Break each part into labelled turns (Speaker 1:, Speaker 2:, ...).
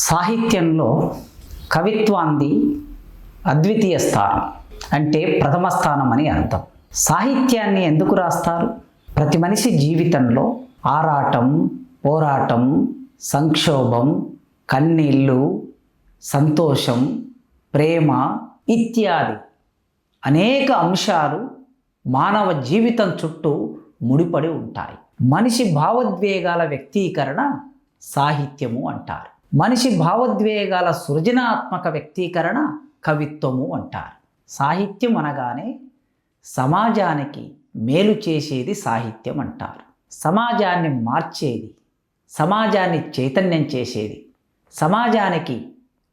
Speaker 1: సాహిత్యంలో కవిత్వాన్ని అద్వితీయ స్థానం అంటే ప్రథమ స్థానం అని అర్థం. సాహిత్యాన్ని ఎందుకు రాస్తారు? ప్రతి మనిషి జీవితంలో ఆరాటం, పోరాటం, సంక్షోభం, కన్నీళ్ళు, సంతోషం, ప్రేమ ఇత్యాది అనేక అంశాలు మానవ జీవితం చుట్టూ ముడిపడి ఉంటాయి. మనిషి భావోద్వేగాల వ్యక్తీకరణ సాహిత్యము అంటారు. మనిషి భావోద్వేగాల సృజనాత్మక వ్యక్తీకరణ కవిత్వము అంటారు. సాహిత్యం అనగానే సమాజానికి మేలు చేసేది సాహిత్యం అంటారు. సమాజాన్ని మార్చేది, సమాజాన్ని చైతన్యం చేసేది, సమాజానికి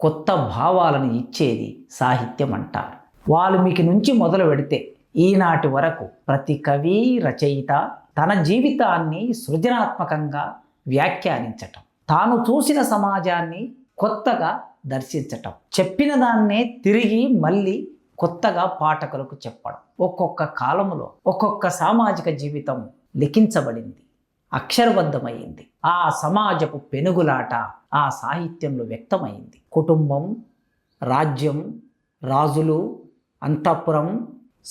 Speaker 1: కొత్త భావాలను ఇచ్చేది సాహిత్యం అంటారు. వాల్మీకి నుంచి మొదలు పెడితే ఈనాటి వరకు ప్రతి కవి, రచయిత తన జీవితాన్ని సృజనాత్మకంగా వ్యాఖ్యానించటం, తాను చూసిన సమాజాన్ని కొత్తగా దర్శించటం, చెప్పిన దాన్నే తిరిగి మళ్ళీ కొత్తగా పాఠకులకు చెప్పడం. ఒక్కొక్క కాలంలో ఒక్కొక్క సామాజిక జీవితం లిఖించబడింది, అక్షరబద్ధమైంది. ఆ సమాజపు పెనుగులాట ఆ సాహిత్యంలో వ్యక్తమైంది. కుటుంబం, రాజ్యం, రాజులు, అంతఃపురం,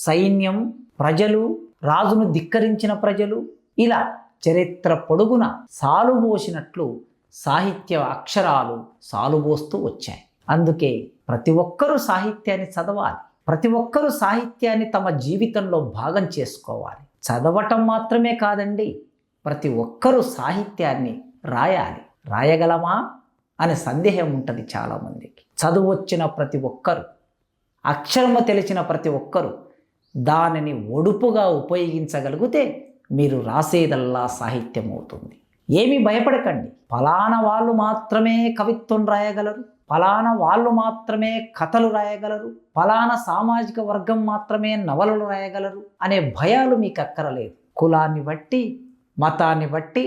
Speaker 1: సైన్యం, ప్రజలు, రాజును ధిక్కరించిన ప్రజలు, ఇలా చరిత్ర పొడుగున సాలుబోసినట్లు సాహిత్య అక్షరాలు సాలుబోస్తూ వచ్చాయి. అందుకే ప్రతి ఒక్కరూ సాహిత్యాన్ని చదవాలి. ప్రతి ఒక్కరూ సాహిత్యాన్ని తమ జీవితంలో భాగం చేసుకోవాలి. చదవటం మాత్రమే కాదండి, ప్రతి ఒక్కరూ సాహిత్యాన్ని రాయాలి. రాయగలమా అనే సందేహం ఉంటుంది చాలామందికి. చదువు వచ్చిన ప్రతి ఒక్కరు, అక్షరము తెలిసిన ప్రతి ఒక్కరూ దానిని ఒడుపుగా ఉపయోగించగలిగితే మీరు రాసేదల్లా సాహిత్యం అవుతుంది. ఏమీ భయపడకండి. ఫలానా వాళ్ళు మాత్రమే కవిత్వం రాయగలరు, ఫలానా వాళ్ళు మాత్రమే కథలు రాయగలరు, ఫలానా సామాజిక వర్గం మాత్రమే నవలలు రాయగలరు అనే భయాలు మీకు అక్కరలేదు. కులాన్ని బట్టి, మతాన్ని బట్టి,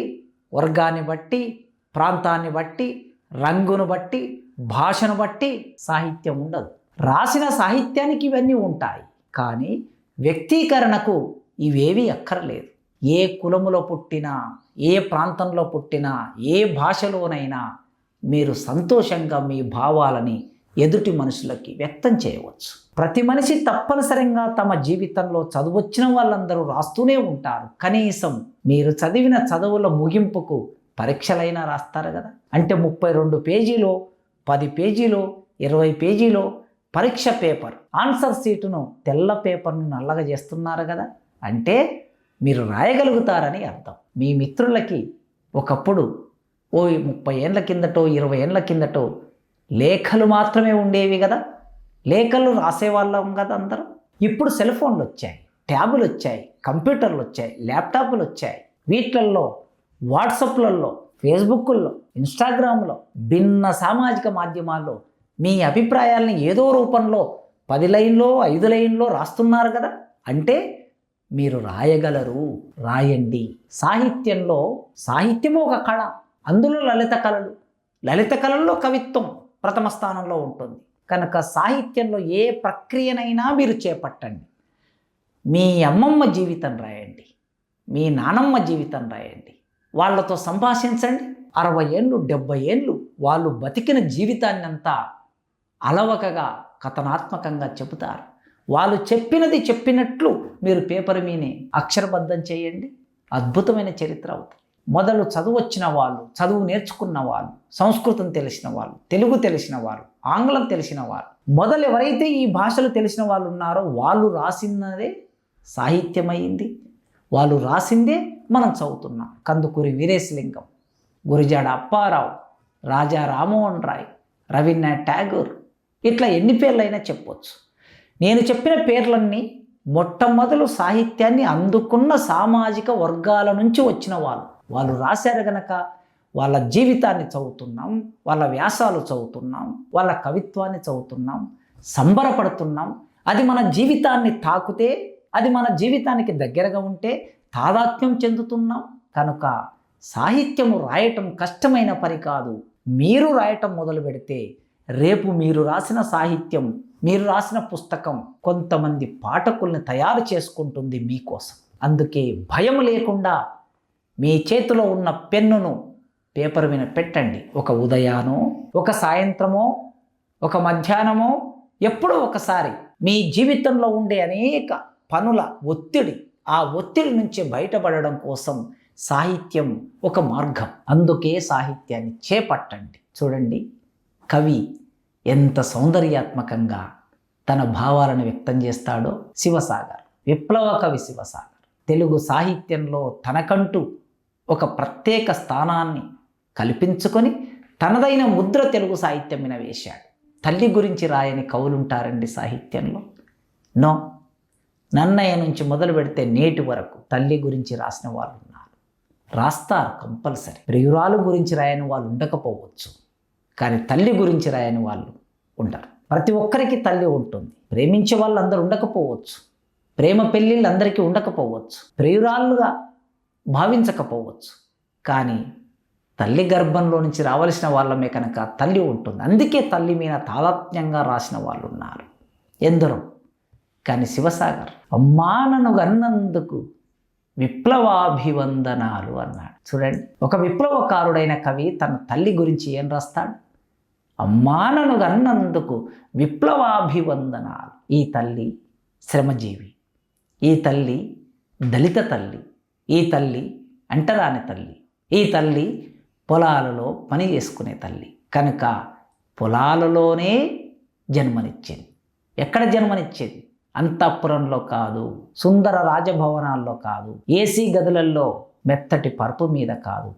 Speaker 1: వర్గాన్ని బట్టి, ప్రాంతాన్ని బట్టి, రంగును బట్టి, భాషను బట్టి సాహిత్యం ఉండదు. రాసిన సాహిత్యానికి ఇవన్నీ ఉంటాయి, కానీ వ్యక్తీకరణకు ఇవేవి అక్కర్లేదు. ఏ కులములో పుట్టినా, ఏ ప్రాంతంలో పుట్టినా, ఏ భాషలోనైనా మీరు సంతోషంగా మీ భావాలని ఎదుటి మనుషులకి వ్యక్తం చేయవచ్చు. ప్రతి మనిషి తప్పనిసరిగా తమ జీవితంలో చదువొచ్చిన వాళ్ళందరూ రాస్తూనే ఉంటారు. కనీసం మీరు చదివిన చదువుల ముగింపుకు పరీక్షలైనా రాస్తారు కదా. అంటే 32 పేజీలో, 10 పేజీలో, 20 పేజీలో పరీక్ష పేపర్, ఆన్సర్ షీటును తెల్ల పేపర్ను నల్లగా చేస్తున్నారు కదా. అంటే మీరు రాయగలుగుతారని అర్థం. మీ మిత్రులకి ఒకప్పుడు 30 ఏళ్ళ కిందటో 20 ఏళ్ళ కిందటో లేఖలు మాత్రమే ఉండేవి కదా. లేఖలు రాసేవాళ్ళం కదా అందరం. ఇప్పుడు సెల్ ఫోన్లు వచ్చాయి, ట్యాబులు వచ్చాయి, కంప్యూటర్లు వచ్చాయి, ల్యాప్టాప్లు వచ్చాయి. వీటిల్లో వాట్సాప్లలో, ఫేస్బుక్లో, ఇన్స్టాగ్రామ్లో, భిన్న సామాజిక మాధ్యమాల్లో మీ అభిప్రాయాలని ఏదో రూపంలో 10 లైన్లో 5 లైన్లో రాస్తున్నారు కదా. అంటే మీరు రాయగలరు, రాయండి. సాహిత్యము ఒక కళ. అందులో లలిత కళలు, లలిత కళల్లో కవిత్వం ప్రథమ స్థానంలో ఉంటుంది. కనుక సాహిత్యంలో ఏ ప్రక్రియనైనా మీరు చేపట్టండి. మీ అమ్మమ్మ జీవితం రాయండి, మీ నానమ్మ జీవితం రాయండి, వాళ్ళతో సంభాషించండి. 60 ఏళ్ళు 70 ఏళ్ళు వాళ్ళు బతికిన జీవితాన్ని అంతా అలవకగా కథనాత్మకంగా చెబుతారు. వాళ్ళు చెప్పినది చెప్పినట్లు మీరు పేపర్ మీనే అక్షరబద్ధం చేయండి. అద్భుతమైన చరిత్ర అవుతుంది. మొదలు చదువు వచ్చిన వాళ్ళు, చదువు నేర్చుకున్న వాళ్ళు, సంస్కృతం తెలిసిన వాళ్ళు, తెలుగు తెలిసిన వాళ్ళు, ఆంగ్లం తెలిసిన వాళ్ళు, మొదలు ఎవరైతే ఈ భాషలు తెలిసిన వాళ్ళు ఉన్నారో వాళ్ళు రాసినదే సాహిత్యమైంది. వాళ్ళు రాసిందే మనం చదువుతున్నాం. కందుకూరి వీరేశలింగం, గురిజాడ అప్పారావు, రాజా రామ్మోహన్ రాయ్, రవీంద్రనాథ్ ఠాగూర్, ఇట్లా ఎన్ని పేర్లైనా చెప్పవచ్చు. నేను చెప్పిన పేర్లన్నీ మొట్టమొదలు సాహిత్యాన్ని అందుకున్న సామాజిక వర్గాల నుంచి వచ్చిన వాళ్ళు రాశారు గనక వాళ్ళ జీవితాన్ని చదువుతున్నాం, వాళ్ళ వ్యాసాలు చదువుతున్నాం, వాళ్ళ కవిత్వాన్ని చదువుతున్నాం, సంబరపడుతున్నాం. అది మన జీవితాన్ని తాకుతే, అది మన జీవితానికి దగ్గరగా ఉంటే తాదాత్మ్యం చెందుతున్నాం. కనుక సాహిత్యము రాయటం కష్టమైన పని కాదు. మీరు రాయటం మొదలు పెడితే రేపు మీరు రాసిన సాహిత్యం, మీరు రాసిన పుస్తకం కొంతమంది పాఠకుల్ని తయారు చేసుకుంటుంది మీకోసం. అందుకే భయం లేకుండా మీ చేతిలో ఉన్న పెన్నును పేపర్ మీద పెట్టండి. ఒక ఉదయానో, ఒక సాయంత్రమో, ఒక మధ్యాహ్నమో, ఎప్పుడో ఒకసారి మీ జీవితంలో ఉండే అనేక పనుల ఒత్తిడి, ఆ ఒత్తిడి నుంచి బయటపడడం కోసం సాహిత్యం ఒక మార్గం. అందుకే సాహిత్యాన్ని చేపట్టండి. చూడండి, కవి ఎంత సౌందర్యాత్మకంగా తన భావాలను వ్యక్తం చేస్తాడో. శివసాగర్, విప్లవ కవి శివసాగర్ తెలుగు సాహిత్యంలో తనకంటూ ఒక ప్రత్యేక స్థానాన్ని కల్పించుకొని తనదైన ముద్ర తెలుగు సాహిత్యం మీద వేశాడు. తల్లి గురించి రాయని కవులుంటారండి సాహిత్యంలో? నో. నన్నయ్య నుంచి మొదలు పెడితే నేటి వరకు తల్లి గురించి రాసిన వాళ్ళు ఉన్నారు, రాస్తారు కంపల్సరీ. ప్రియురాలు గురించి రాయని వాళ్ళు ఉండకపోవచ్చు, కానీ తల్లి గురించి రాయని వాళ్ళు ఉంటారు. ప్రతి ఒక్కరికి తల్లి ఉంటుంది. ప్రేమించే వాళ్ళు అందరూ ఉండకపోవచ్చు, ప్రేమ పెళ్ళిళ్ళు అందరికీ ఉండకపోవచ్చు, ప్రియురాళ్ళుగా భావించకపోవచ్చు, కానీ తల్లి గర్భంలో నుంచి రావలసిన వాళ్ళమే కనుక తల్లి ఉంటుంది. అందుకే తల్లి మీద తాదాత్మ్యంగా రాసిన వాళ్ళు ఉన్నారు ఎందరో. కానీ శివసాగర్ అమ్మా నన్ను గన్నందుకు విప్లవాభివందనాలు అన్నాడు. చూడండి, ఒక విప్లవకారుడైన కవి తన తల్లి గురించి ఏం రాస్తాడు? అమ్మా నన్ను గన్నందుకు విప్లవాభివందనాలు. ఈ తల్లి శ్రమజీవి, ఈ తల్లి దళిత తల్లి, ఈ తల్లి అంటరాని తల్లి, ఈ తల్లి పొలాలలో పని చేసుకునే తల్లి కనుక పొలాలలోనే జన్మనిచ్చింది. ఎక్కడ జన్మనిచ్చేది? అంతఃపురంలో కాదు, సుందర రాజభవనాల్లో కాదు, ఏసీ గదులలో మెత్తటి పరుపు మీద కాదు.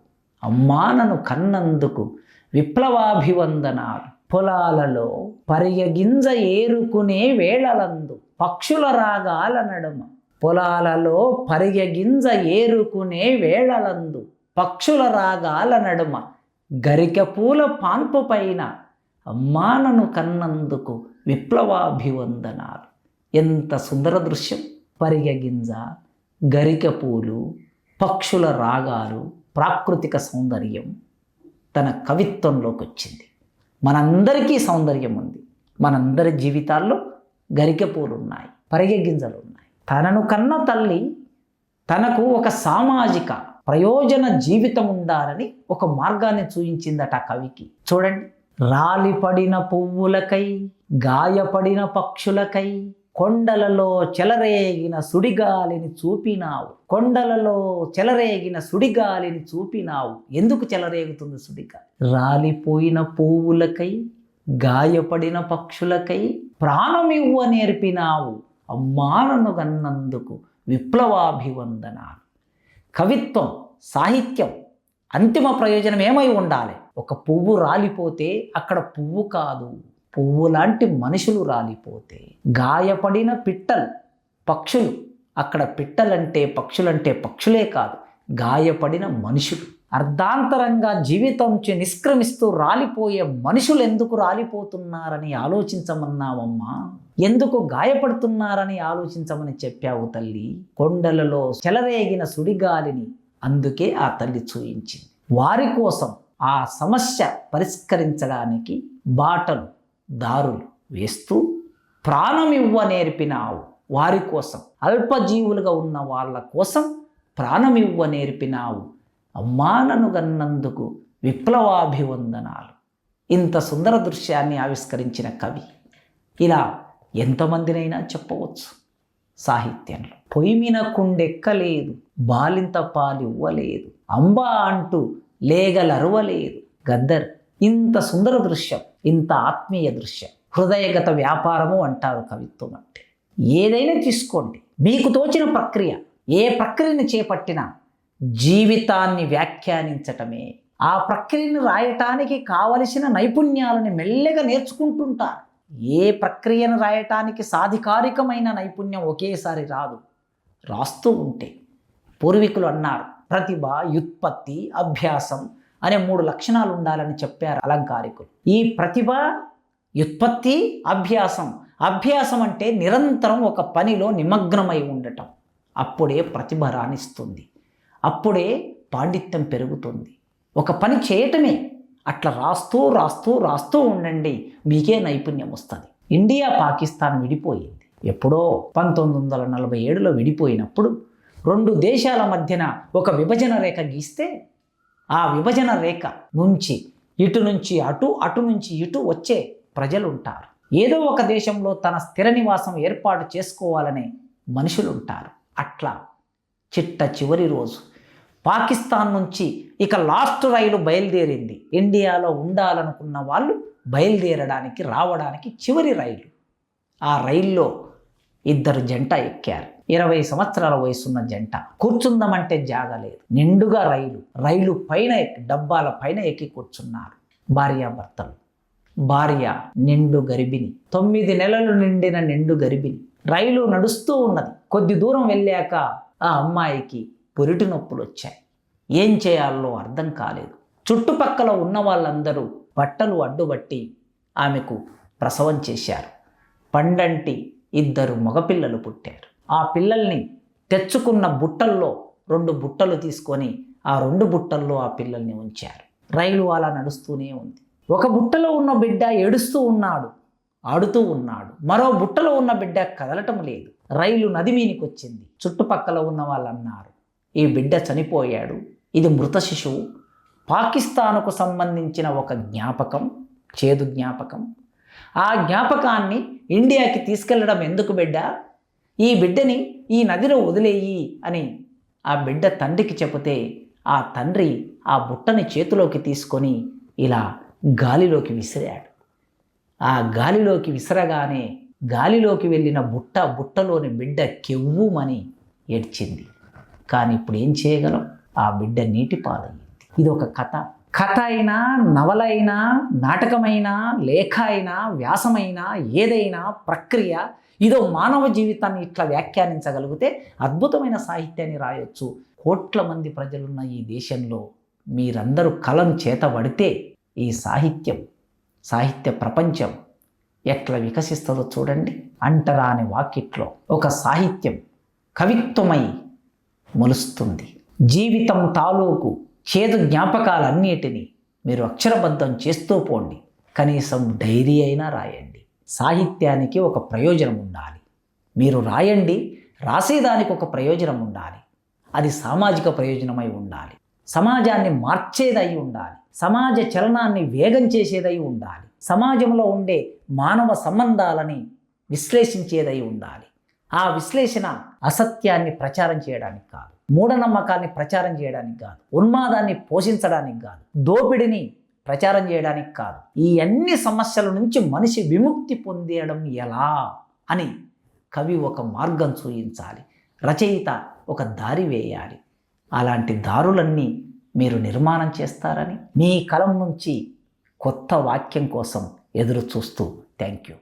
Speaker 1: అమ్మా నన్ను కన్నందుకు విప్లవాభివందనాలు. పొలాలలో పరిగగింజ ఏరుకునే వేళలందు పక్షుల రాగాల నడుమ, పొలాలలో పరిగగింజ ఏరుకునే వేళలందు పక్షుల రాగాల నడుమ గరిక పూల పాన్పు పైన అమ్మా నన్ను కన్నందుకు విప్లవాభివందనాలు. ఎంత సుందర దృశ్యం! పరిగగింజ, గరిక పూలు, పక్షుల రాగాలు, ప్రాకృతిక సౌందర్యం తన కవిత్వంలోకి వచ్చింది. మనందరికీ సౌందర్యం ఉంది. మనందరి జీవితాల్లో గరిక పూలు ఉన్నాయి, పరిగగింజలు ఉన్నాయి. తనను కన్న తల్లి తనకు ఒక సామాజిక ప్రయోజన జీవితం ఉండాలని ఒక మార్గాన్ని చూపించిందట కవికి. చూడండి, రాలిపడిన పువ్వులకై, గాయపడిన పక్షులకై కొండలలో చెలరేగిన సుడిగాలిని చూపినావు. కొండలలో చెలరేగిన సుడిగాలిని చూపినావు. ఎందుకు చెలరేగుతుంది సుడిగాలి? రాలిపోయిన పువ్వులకై, గాయపడిన పక్షులకై ప్రాణమివ్వ నేర్పినావు. అమ్మా నన్ను గన్నందుకు విప్లవాభివందనాలు. కవిత్వం, సాహిత్యం అంతిమ ప్రయోజనం ఏమై ఉండాలి? ఒక పువ్వు రాలిపోతే అక్కడ పువ్వు కాదు, పువ్వు లాంటి మనుషులు రాలిపోతే, గాయపడిన పిట్టలు, పక్షులు, అక్కడ పిట్టలంటే పక్షులంటే పక్షులే కాదు, గాయపడిన మనుషులు. అర్ధాంతరంగా జీవితం నుంచి నిష్క్రమిస్తూ రాలిపోయే మనుషులు ఎందుకు రాలిపోతున్నారని ఆలోచించమన్నావమ్మా. ఎందుకు గాయపడుతున్నారని ఆలోచించమని చెప్పావు తల్లి. కొండలలో చెలరేగిన సుడిగాలిని అందుకే ఆ తల్లి చూయించింది. వారి కోసం ఆ సమస్య పరిష్కరించడానికి బాటలు, దారులు వేస్తూ ప్రాణమివ్వ నేర్పినావు. వారి కోసం, అల్పజీవులుగా ఉన్న వాళ్ళ కోసం ప్రాణమివ్వ నేర్పినావు. అమ్మా నన్ను గన్నందుకు విప్లవాభివందనాలు. ఇంత సుందర దృశ్యాన్ని ఆవిష్కరించిన కవి ఇలా ఎంతమందినైనా చెప్పవచ్చు. సాహిత్యంలో పొయ్యిమిన కుండెక్కలేదు, బాలింత పాలివ్వలేదు, అంబా అంటూ లేగలరువలేదు. గద్దర్ ఇంత సుందర దృశ్యం, ఇంత ఆత్మీయ దృశ్యం. హృదయగత వ్యాపారము అంటారు కవిత్వం అంటే. ఏదైనా తీసుకోండి, మీకు తోచిన ప్రక్రియ, ఏ ప్రక్రియను చేపట్టినా జీవితాన్ని వ్యాఖ్యానించటమే. ఆ ప్రక్రియను రాయటానికి కావలసిన నైపుణ్యాలను మెల్లగా నేర్చుకుంటుంటారు. ఏ ప్రక్రియను రాయటానికి సాధికారికమైన నైపుణ్యం ఒకేసారి రాదు, రాస్తూ ఉంటే. పూర్వీకులు అన్నారు, ప్రతిభ, వ్యుత్పత్తి, అభ్యాసం అనే 3 లక్షణాలు ఉండాలని చెప్పారు అలంకారికులు. ఈ ప్రతిభ, వ్యుత్పత్తి, అభ్యాసం. అభ్యాసం అంటే నిరంతరం ఒక పనిలో నిమగ్నమై ఉండటం. అప్పుడే ప్రతిభ రాణిస్తుంది, అప్పుడే పాండిత్యం పెరుగుతుంది. ఒక పని చేయటమే, అట్లా రాస్తూ రాస్తూ రాస్తూ ఉండండి, మీకే నైపుణ్యం వస్తుంది. ఇండియా పాకిస్తాన్ విడిపోయింది ఎప్పుడో 1947లో విడిపోయినప్పుడు 2 దేశాల మధ్యన ఒక విభజన రేఖ గీస్తే ఆ విభజన రేఖ నుంచి అటు అటు నుంచి ఇటు వచ్చే ప్రజలు ఉంటారు. ఏదో ఒక దేశంలో తన స్థిర నివాసం ఏర్పాటు చేసుకోవాలనే మనుషులు ఉంటారు. అట్లా చివరి రోజు పాకిస్తాన్ నుంచి ఇక లాస్ట్ రైలు బయలుదేరింది. ఇండియాలో ఉండాలనుకున్న వాళ్ళు బయలుదేరడానికి రావడానికి చివరి రైలు. ఆ రైల్లో ఇద్దరు జంట ఎక్కారు. 20 సంవత్సరాల వయసున్న జంట. కూర్చుందామంటే జాగలేదు. నిండుగా రైలు పైన డబ్బాల పైన ఎక్కి కూర్చున్నారు భార్యాభర్తలు. భార్య నిండు గర్భిణి, 9 నెలలు నిండిన నిండు గర్భిణి. రైలు నడుస్తూ ఉన్నది. కొద్ది దూరం వెళ్ళాక ఆ అమ్మాయికి పురిటి నొప్పులు వచ్చాయి. ఏం చేయాలో అర్థం కాలేదు. చుట్టుపక్కల ఉన్న వాళ్ళందరూ బట్టలు అడ్డుబట్టి ఆమెకు ప్రసవం చేశారు. పండంటి 2 మగపిల్లలు పుట్టారు. ఆ పిల్లల్ని తెచ్చుకున్న బుట్టల్లో 2 బుట్టలు తీసుకొని ఆ 2 బుట్టల్లో ఆ పిల్లల్ని ఉంచారు. రైలు అలా నడుస్తూనే ఉంది. ఒక బుట్టలో ఉన్న బిడ్డ ఏడుస్తూ ఉన్నాడు, ఆడుతూ ఉన్నాడు. మరో బుట్టలో ఉన్న బిడ్డ కదలటం లేదు. రైలు నది మీనికి వచ్చింది. చుట్టుపక్కల ఉన్న వాళ్ళు అన్నారు, ఈ బిడ్డ చనిపోయాడు, ఇది మృత శిశువు, పాకిస్తాన్కు సంబంధించిన ఒక జ్ఞాపకం, చేదు జ్ఞాపకం. ఆ జ్ఞాపకాన్ని ఇండియాకి తీసుకెళ్లడం ఎందుకు బిడ్డ? ఈ బిడ్డని ఈ నదిలో వదిలేయి అని ఆ బిడ్డ తండ్రికి చెబితే ఆ తండ్రి ఆ బుట్టని చేతిలోకి తీసుకొని ఇలా గాలిలోకి విసిరాడు. ఆ గాలిలోకి విసరగానే గాలిలోకి వెళ్ళిన బుట్టలోని బిడ్డ కెవ్వుమని ఏడ్చింది. కానీ ఇప్పుడు ఏం చేయగలం? ఆ బిడ్డ నీటి పాలయ్యింది. ఇది ఒక కథ అయినా, నవలైనా, నాటకమైనా, లేఖ అయినా, వ్యాసమైనా, ఏదైనా ప్రక్రియ, ఇదో మానవ జీవితాన్ని ఇట్లా వ్యాఖ్యానించగలిగితే అద్భుతమైన సాహిత్యాన్ని రాయొచ్చు. కోట్ల మంది ప్రజలున్న ఈ దేశంలో మీరందరూ కలం చేతబడితే ఈ సాహిత్య ప్రపంచం ఎట్లా వికసిస్తుందో చూడండి. అంటరాని వాకిట్లో ఒక సాహిత్యం కవిత్వమై మొలుస్తుంది. జీవితం తాలూకు చేదు జ్ఞాపకాలన్నిటినీ మీరు అక్షరబద్ధం చేస్తూ పోండి. కనీసం డైరీ అయినా రాయండి. సాహిత్యానికి ఒక ప్రయోజనం ఉండాలి. మీరు రాయండి, రాసేదానికి ఒక ప్రయోజనం ఉండాలి. అది సామాజిక ప్రయోజనమై ఉండాలి, సమాజాన్ని మార్చేదై ఉండాలి, సమాజ చలనాన్ని వేగం చేసేదై ఉండాలి, సమాజంలో ఉండే మానవ సంబంధాలని విశ్లేషించేదై ఉండాలి. ఆ విశ్లేషణ అసత్యాన్ని ప్రచారం చేయడానికి కాదు, మూఢనమ్మకాన్ని ప్రచారం చేయడానికి కాదు, ఉన్మాదాన్ని పోషించడానికి కాదు, దోపిడిని ప్రచారం చేయడానికి కాదు. ఈ అన్ని సమస్యల నుంచి మనిషి విముక్తి పొందడం ఎలా అని కవి ఒక మార్గం చూయించాలి, రచయిత ఒక దారి వేయాలి. అలాంటి దారులన్నీ మీరు నిర్మాణం చేస్తారని మీ కలం నుంచి కొత్త వాక్యం కోసం ఎదురు చూస్తూ థ్యాంక్ యూ.